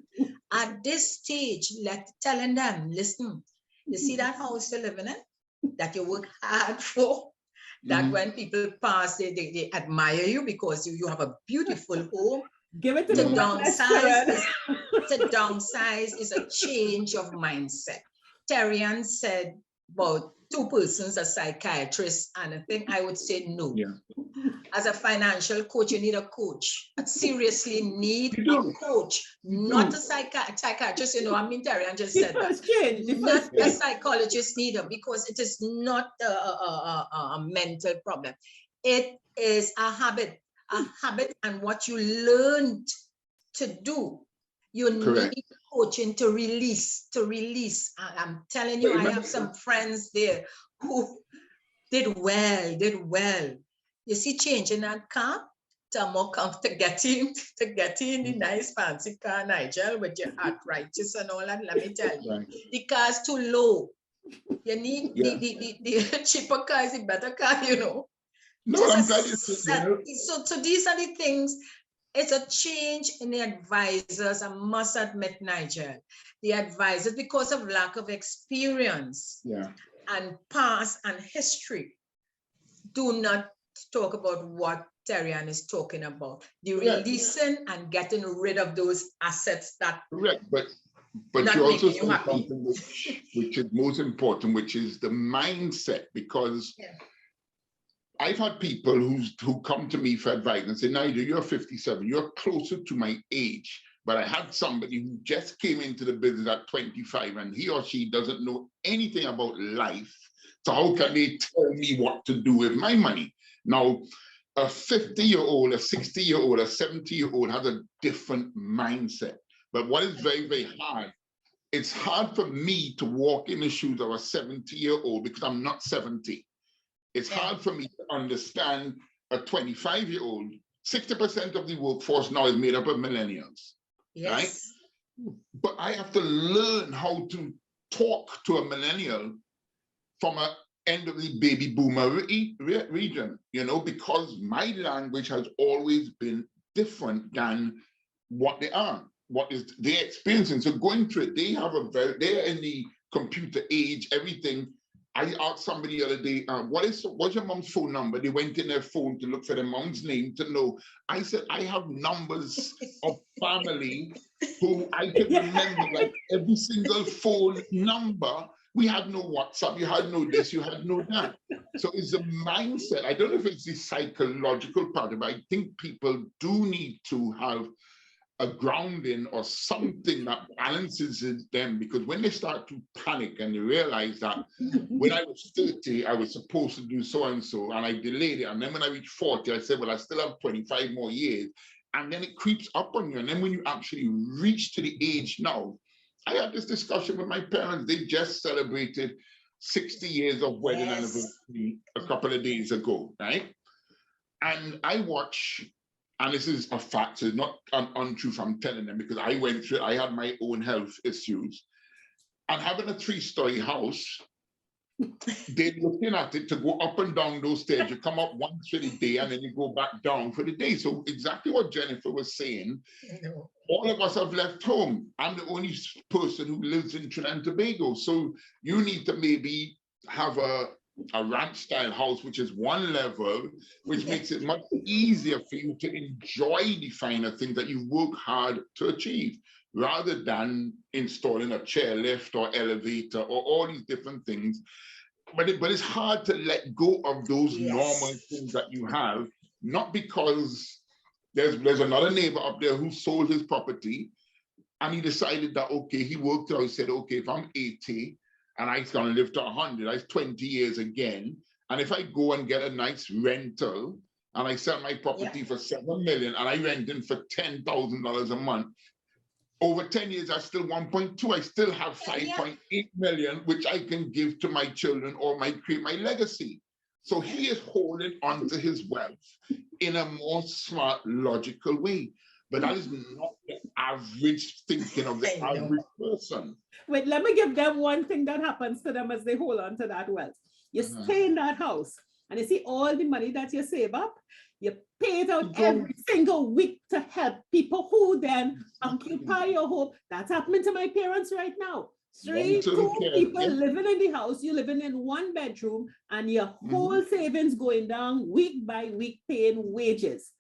At this stage, telling them, listen, you see that house you're living in, that you work hard for, that when people pass, they admire you because you have a beautiful home. Give it to the downsize. The downsize is a change of mindset. Terian said about 2 persons, a psychiatrist, and I think I would say no. Yeah. As a financial coach, you need a coach. Seriously, need a coach, not a psychiatrist. I mean, Terian just said that. Not a psychologist neither, because it is not a mental problem. It is a habit, and what you learned to do. You need coaching to release. I'm telling you, I have some friends there who did well. You see, changing that car to a more comfortable, getting the nice fancy car, Nigel, with your arthritis and all that. Let me tell you, the car's too low. You need the cheaper car is the better car, No, I'm glad you said that. So these are the things. It's a change in the advisors. I must admit, Nigel, the advisors, because of lack of experience and past and history, do not talk about what Terian is talking about. The releasing and getting rid of those assets that but you also said something which is most important, which is the mindset, because I've had people who come to me for advice and say, Nigel, you're 57, you're closer to my age. But I had somebody who just came into the business at 25, and he or she doesn't know anything about life. So how can they tell me what to do with my money? Now, a 50-year-old, a 60-year-old, a 70-year-old has a different mindset. But what is very, very hard, it's hard for me to walk in the shoes of a 70-year-old because I'm not 70. It's hard for me to understand a 25-year-old. 60% of the workforce now is made up of millennials, right? But I have to learn how to talk to a millennial from an end of the baby boomer region, because my language has always been different than what they are, what is they're experiencing. So going through it, they're in the computer age, everything. I asked somebody the other day, what's your mom's phone number? They went in their phone to look for their mom's name to know. I said, I have numbers of family who I can remember, like every single phone number. We had no WhatsApp, you had no this, you had no that. So it's the mindset. I don't know if it's the psychological part, but I think people do need to have a grounding or something that balances them, because when they start to panic and they realize that when I was 30, I was supposed to do so-and-so, and I delayed it. And then when I reached 40, I said, well, I still have 25 more years. And then it creeps up on you. And then when you actually reach to the age now, I had this discussion with my parents. They just celebrated 60 years of wedding anniversary a couple of days ago, right? And I watch and this is a fact, so it's not an untruth I'm telling them, because I went through it. I had my own health issues. And having a 3-story house, they're looking at it to go up and down those stairs. You come up once for the day and then you go back down for the day. So exactly what Jennifer was saying, all of us have left home. I'm the only person who lives in Trinidad and Tobago. So you need to maybe have a ranch style house, which is one level, which makes it much easier for you to enjoy the finer things that you work hard to achieve, rather than installing a chairlift or elevator or all these different things. But it's hard to let go of those normal things that you have, not because there's another neighbor up there who sold his property and he decided that, okay, he worked out, he said, okay, if I'm 80 and I'm gonna live to 100, that's 20 years again. And if I go and get a nice rental and I sell my property for $7 million and I rent in for $10,000 a month, over 10 years, I still 1.2. I still have 5.8 million, which I can give to my children or might create my legacy. So he is holding on to his wealth in a more smart, logical way. But that is not the average thinking of the average person. Wait, let me give them one thing that happens to them as they hold on to that wealth. You stay in that house and you see all the money that you save up, you pay it out every single week to help people who then occupy your home. That's happening to my parents right now. Two people living in the house, you're living in one bedroom and your whole savings going down week by week paying wages.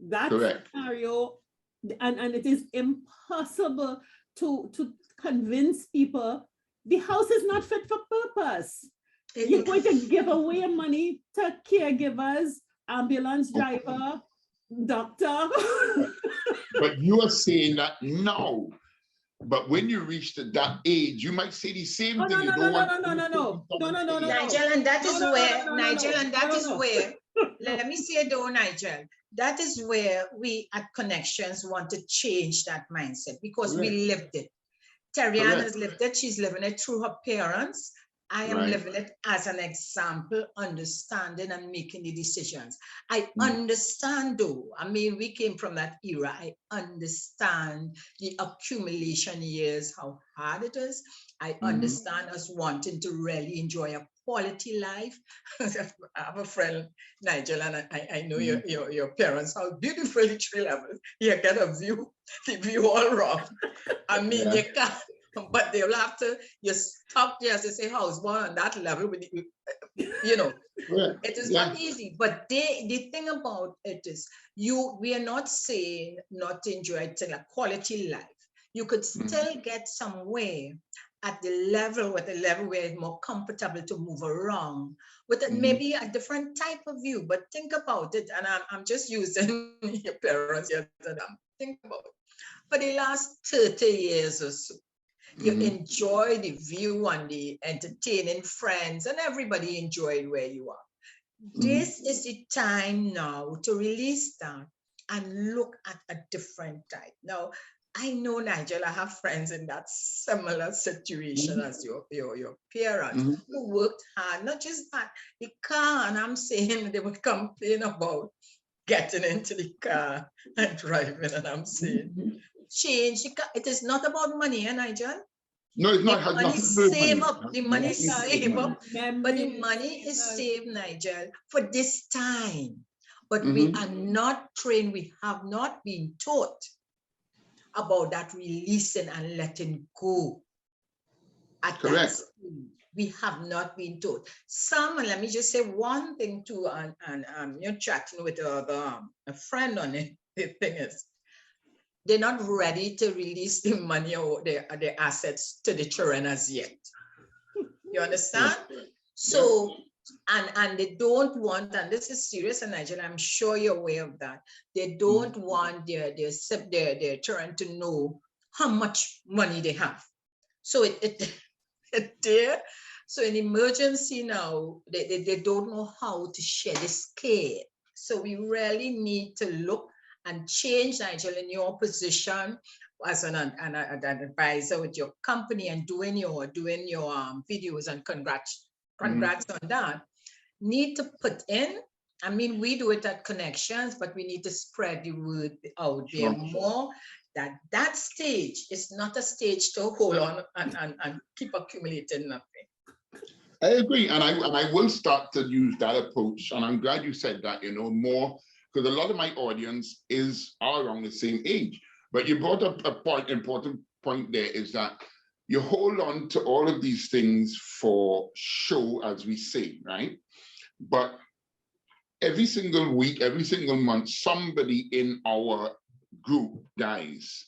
That scenario, and it is impossible to convince people the house is not fit for purpose. You're going to give away money to caregivers, ambulance driver, doctor. But you are saying that now. But when you reach to that age, you might say the same thing. No. Nigel, and that is where, Nigel, and that is where, let me say though, Nigel, that is where we at Connections want to change that mindset, because we lived it. Terrianne has lived it. She's living it through her parents. I am living it as an example, understanding and making the decisions. I understand though, I mean, we came from that era. I understand the accumulation years, how hard it is. I understand us wanting to really enjoy a quality life. I have a friend, Nigel, and I know your parents, how beautifully tree levels. You get a view, the view all wrong. I mean, you can't. But they'll have to, you stop there to say housebound on that level, with you know, it is not easy. But the thing about it is, we are not saying not to enjoy a quality life. You could still get somewhere at the level, with a level where it's more comfortable to move around, with maybe a different type of view. But think about it, and I'm just using your parents here, and I'm thinking about it. For the last 30 years or so, you enjoy the view and the entertaining friends, and everybody enjoyed where you are. This is the time now to release that and look at a different type. Now, I know, Nigel, I have friends in that similar situation as your parents who worked hard, not just that, the car, and I'm saying they would complain about getting into the car and driving, and I'm saying, change the car. It is not about money, Nigel. No, it's not. The money save up. The money save up. But the money is saved, Nigel, for this time. But we are not trained. We have not been taught about that releasing and letting go. At that speed. We have not been taught. Some, and let me just say one thing too, and you're chatting with a friend on it. The thing is, they're not ready to release the money or their assets to the children as yet. You understand? So, and they don't want, and this is serious, and Nigel, I'm sure you're aware of that. They don't want their children to know how much money they have. So so in emergency now, they don't know how to share the scale. So we really need to look and change, Nigel, in your position as an advisor with your company and doing your videos, and congrats on that. Need to put in I mean, we do it at Connections, but we need to spread the word out there Sure. more, that that stage is not a stage to hold on and keep accumulating nothing. I agree, and I will start to use that approach, and I'm glad you said that. More, because a lot of my audience are around the same age. But you brought up important point there, is that you hold on to all of these things for show, as we say, right? But every single week, every single month, somebody in our group dies.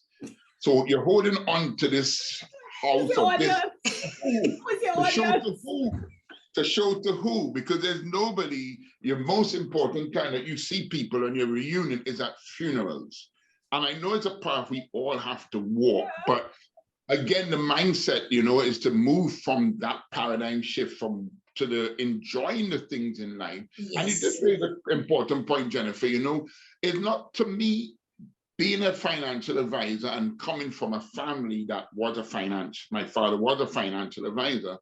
So you're holding on to this house of this. To show to who? Because there's nobody. Your most important time that you see people on your reunion is at funerals. And I know it's a path we all have to walk, but again, the mindset, is to move from that paradigm shift to the enjoying the things in life. Yes. And you just made an important point, Jennifer, it's not, to me, being a financial advisor and coming from a family that was my father was a financial advisor,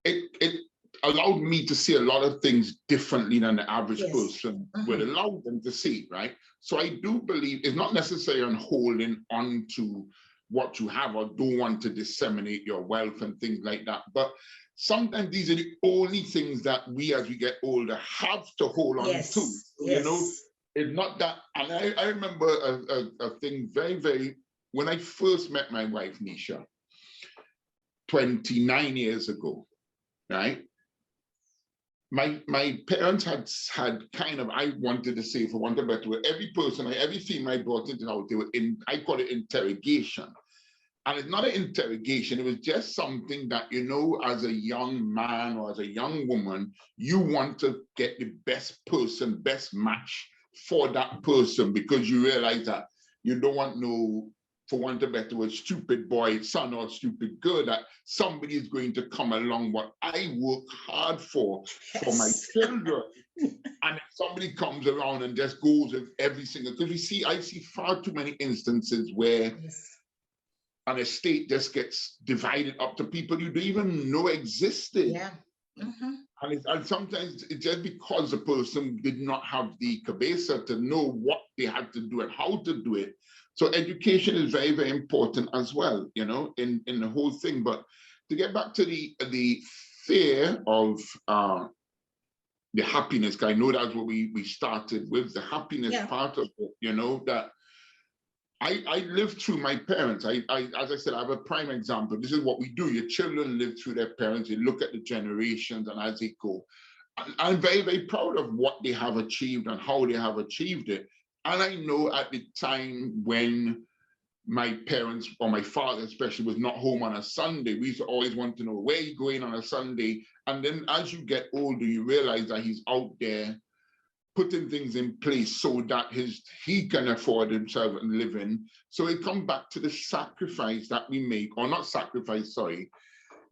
it allowed me to see a lot of things differently than the average person would allow them to see, right? So I do believe it's not necessarily on holding on to what you have or don't want to disseminate your wealth and things like that. But sometimes these are the only things that we, as we get older, have to hold on to. It's not that. And I remember a thing very, very, when I first met my wife, Nisha, 29 years ago, right? My parents had kind of, I wanted to say, for want of a better word, every female I brought into the house, they were I call it interrogation. And it's not an interrogation, it was just something that, as a young man or as a young woman, you want to get the best person, best match for that person, because you realize that you don't want no, for want of a better word, stupid boy, son, or stupid girl, that somebody is going to come along what I work hard for my children. And if somebody comes around and just goes with every single, because I see far too many instances where an estate just gets divided up to people you don't even know existed. Yeah. Mm-hmm. And sometimes it's just because the person did not have the cabeza to know what they had to do and how to do it. So education is very, very important as well, in the whole thing. But to get back to the fear of the happiness, because I know that's what we started with, the happiness part of it, that I lived through my parents. As I said, I have a prime example. This is what we do. Your children live through their parents. You look at the generations and as they go. I'm very, very proud of what they have achieved and how they have achieved it. And I know at the time when my parents, or my father especially, was not home on a Sunday, we used to always want to know where you going on a Sunday. And then as you get older, you realize that he's out there putting things in place so that he can afford himself and living. So it comes back to the sacrifice that we make, or not sacrifice, sorry,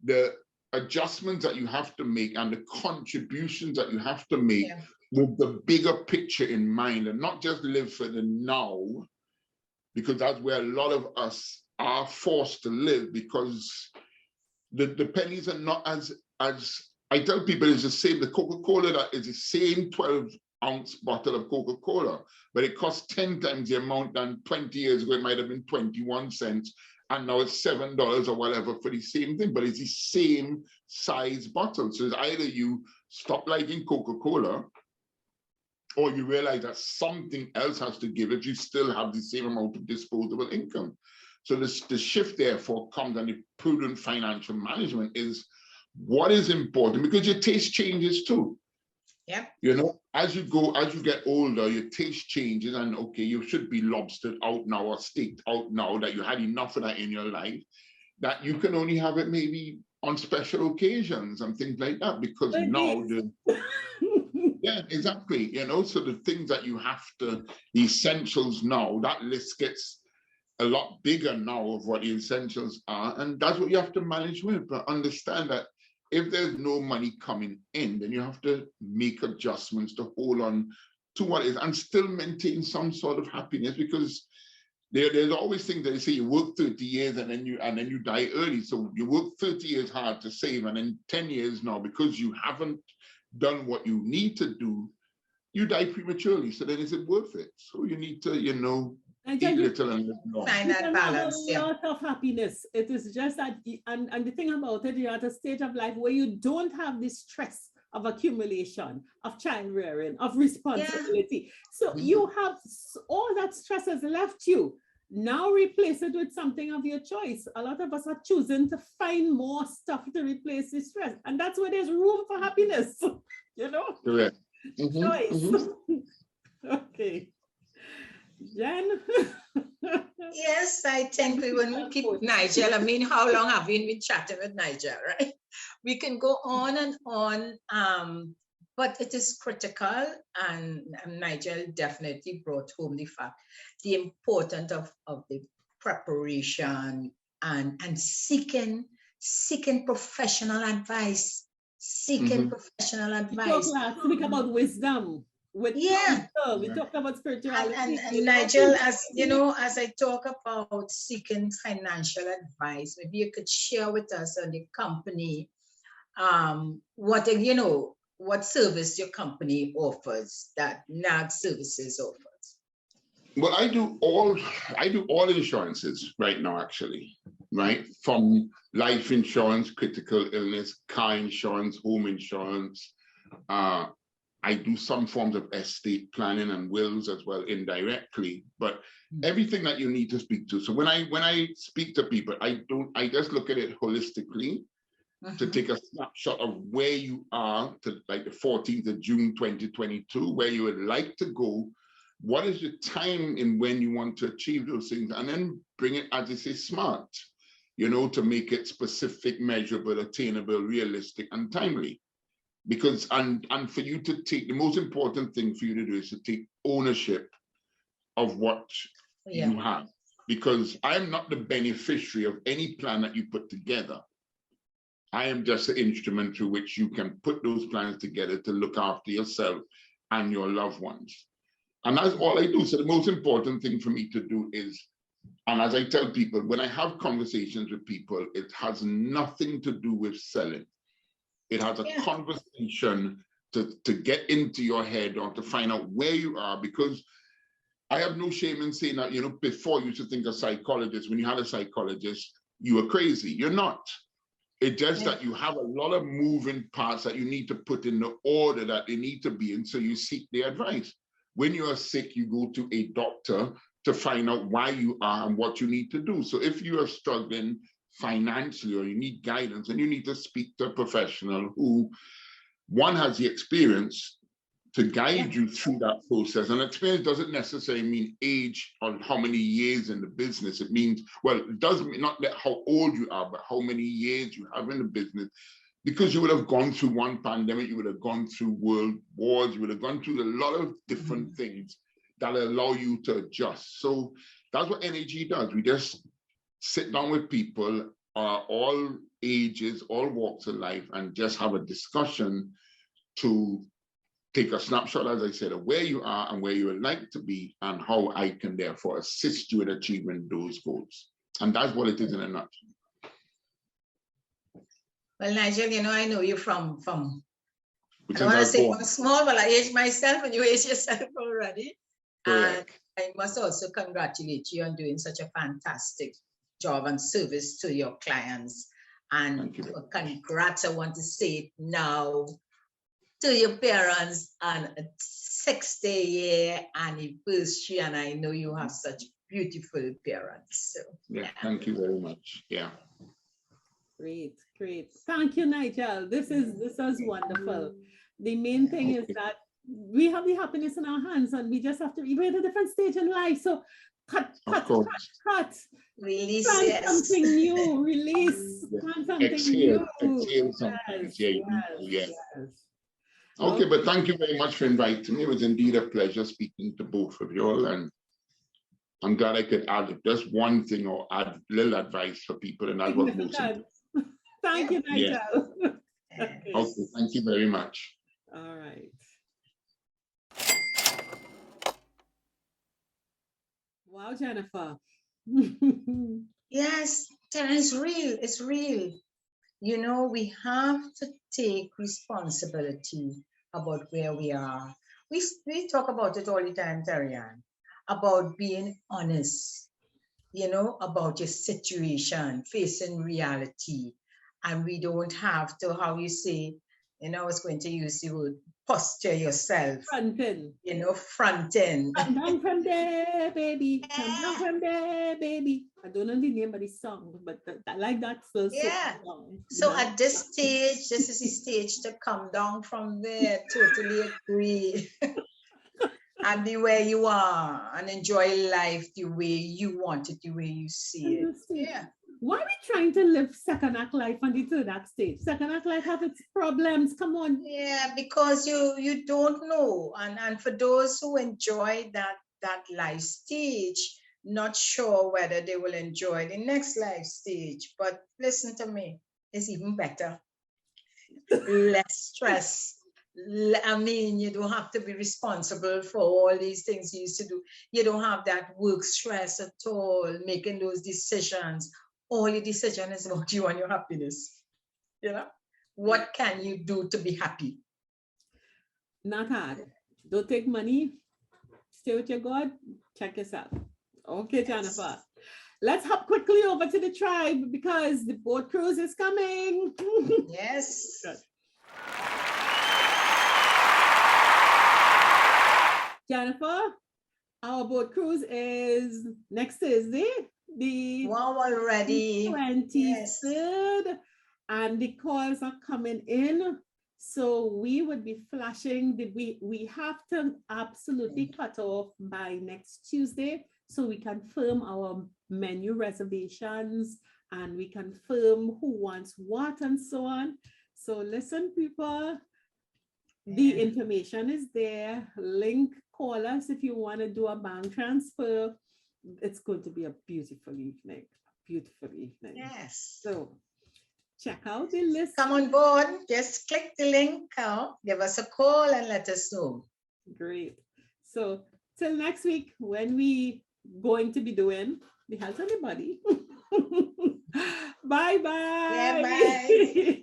the adjustments that you have to make and the contributions that you have to make with the bigger picture in mind, and not just live for the now, because that's where a lot of us are forced to live, because the pennies are not as I tell people, it's the same. The Coca-Cola, that is the same 12-ounce bottle of Coca-Cola, but it costs 10 times the amount than 20 years ago. It might have been 21 cents, and now it's $7 or whatever for the same thing, but it's the same size bottle. So it's either you stop liking Coca-Cola, or you realize that something else has to give it, you still have the same amount of disposable income. So the shift, therefore, comes, and the prudent financial management is what is important, because your taste changes too. Yeah. As you get older, your taste changes, and okay, you should be lobstered out now or steaked out now, that you had enough of that in your life, that you can only have it maybe on special occasions and things like that, because now yeah, exactly. So the things that you have to, the essentials now, that list gets a lot bigger now of what the essentials are. And that's what you have to manage with. But understand that if there's no money coming in, then you have to make adjustments to hold on to what is and still maintain some sort of happiness, because there's always things that they say you work 30 years and then you die early. So you work 30 years hard to save, and then 10 years now, because you haven't done what you need to do, you die prematurely. So then is it worth it? So you need to, you know, eat you little and live long. Find that balance. A lot of happiness. It is just that, and the thing about it, you're at a stage of life where you don't have the stress of accumulation, of child rearing, of responsibility. So you have all that stress has left you. Now replace it with something of your choice. A lot of us are choosing to find more stuff to replace the stress. And that's where there's room for happiness, you know? Correct. Choice. Okay. Jen? Yes, I think we will keep Nigel. I mean, how long have we been chatting with Nigel, right? We can go on and on, but it is critical, and Nigel definitely brought home the fact, the importance of the preparation and seeking professional advice, professional advice. Last week about wisdom. We talked about spirituality. And Nigel, as you know, as I talk about seeking financial advice, maybe you could share with us on the company, what service your company offers, that NAG Services offers. Well, I do all insurances right now, actually, right? From life insurance, critical illness, car insurance, home insurance. I do some forms of estate planning and wills as well, indirectly, but everything that you need to speak to. So when I speak to people, I just look at it holistically to take a snapshot of where you are to like the 14th of June, 2022, where you would like to go. What is your time in when you want to achieve those things? And then bring it, as they say, smart, you know, to make it specific, measurable, attainable, realistic, and timely. Because, and for you to take, the most important thing for you to do is to take ownership of what you have. Because I'm not the beneficiary of any plan that you put together. I am just an instrument through which you can put those plans together to look after yourself and your loved ones. And that's all I do. So the most important thing for me to do is, and as I tell people, when I have conversations with people, it has nothing to do with selling. It has a conversation to get into your head or to find out where you are, because I have no shame in saying that, you know, before you used to think a psychologist, when you had a psychologist, you were crazy. You're not. It's just that you have a lot of moving parts that you need to put in the order that they need to be in, so you seek their advice. When you are sick, you go to a doctor to find out why you are and what you need to do. So if you are struggling financially or you need guidance, and you need to speak to a professional who, one, has the experience to guide you through that process. And experience doesn't necessarily mean age or how many years in the business. It means, well, it doesn't not that how old you are, but how many years you have in the business. Because you would have gone through one pandemic, you would have gone through world wars, you would have gone through a lot of different things that allow you to adjust. So that's what NAG does. We just sit down with people, all ages, all walks of life, and just have a discussion to take a snapshot, as I said, of where you are and where you would like to be, and how I can therefore assist you in achieving those goals. And that's what it is in a nutshell. Well, Nigel, you know, I know you from I Which don't want to say from small, but I age myself and you age yourself already. Correct. And I must also congratulate you on doing such a fantastic job and service to your clients. And congrats, I want to say it now, to your parents on a 60-year anniversary. And I know you have such beautiful parents. So yeah, thank you very much. Yeah. Great, great. Thank you, Nigel. This was wonderful. The main thing is that we have the happiness in our hands, and we just have to, we're at a different stage in life. So cut. Release something new, release. Something Exhale new. something. Yes. Okay, but thank you very much for inviting me. It was indeed a pleasure speaking to both of you all, and I'm glad I could add just one thing or add little advice for people, and that was most important. Thank you, Nigel. Okay, thank you very much. All right. Wow, Jennifer. Yes, it's real. It's real. You know, we have to take responsibility about where we are. we talk about it all the time, Tarian, about being honest, about your situation, facing reality. And we don't have to, how you say, I was going to use the word posture yourself, Frontin. fronting. Come down from there, baby. Come down from there, baby. I don't know the name of the song, but I like that first song. So at this stage, this is the stage to come down from there. Totally agree. And be where you are and enjoy life the way you want it, the way you see it. Yeah. Why are we trying to live second act life on the third act stage? Second act life have its problems. Come on. Yeah, because you don't know. And for those who enjoy that life stage, not sure whether they will enjoy the next life stage. But listen to me, it's even better. Less stress. I mean, you don't have to be responsible for all these things you used to do. You don't have that work stress at all, making those decisions. All your decision is about you and your happiness. What can you do to be happy? Not hard. Don't take money. Stay with your God. Check yourself. Okay, Jennifer. Let's hop quickly over to the tribe because the boat cruise is coming. Yes. Good. Jennifer, our boat cruise is next Thursday, the already 23rd, yes. And the calls are coming in. So we would be flashing. We have to absolutely cut off by next Tuesday so we can firm our menu reservations and we can firm who wants what and so on. So listen, people, the information is there. Link, call us if you want to do a bank transfer. It's going to be a beautiful evening. Beautiful evening. Yes. So check out the list. Come on board. Just click the link. Give us a call and let us know. Great. So till next week when we going to be doing the health of the body. Bye bye. Yeah, bye.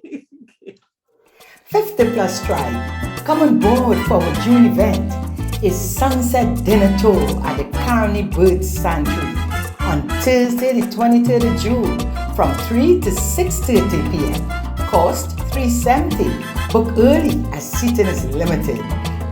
50 Plus Tribe. Come on board for our June event. It's Sunset Dinner Tour at the Carney Bird Sanctuary on Thursday, the 23rd of June from 3 to 6:30 p.m. Cost $370. Book early as seating is limited.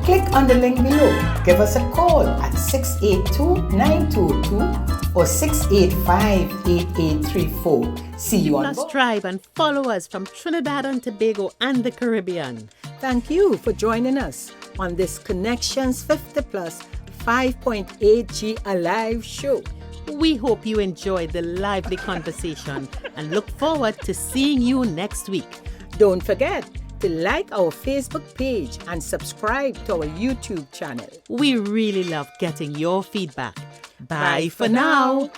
Click on the link below. Give us a call at 682-9202 or 685-8834. See you on board. Tribe and follow us from Trinidad and Tobago and the Caribbean. Thank you for joining us on this Connections 50 Plus 5.8G Alive show. We hope you enjoyed the lively conversation and look forward to seeing you next week. Don't forget to like our Facebook page and subscribe to our YouTube channel. We really love getting your feedback. Bye for now.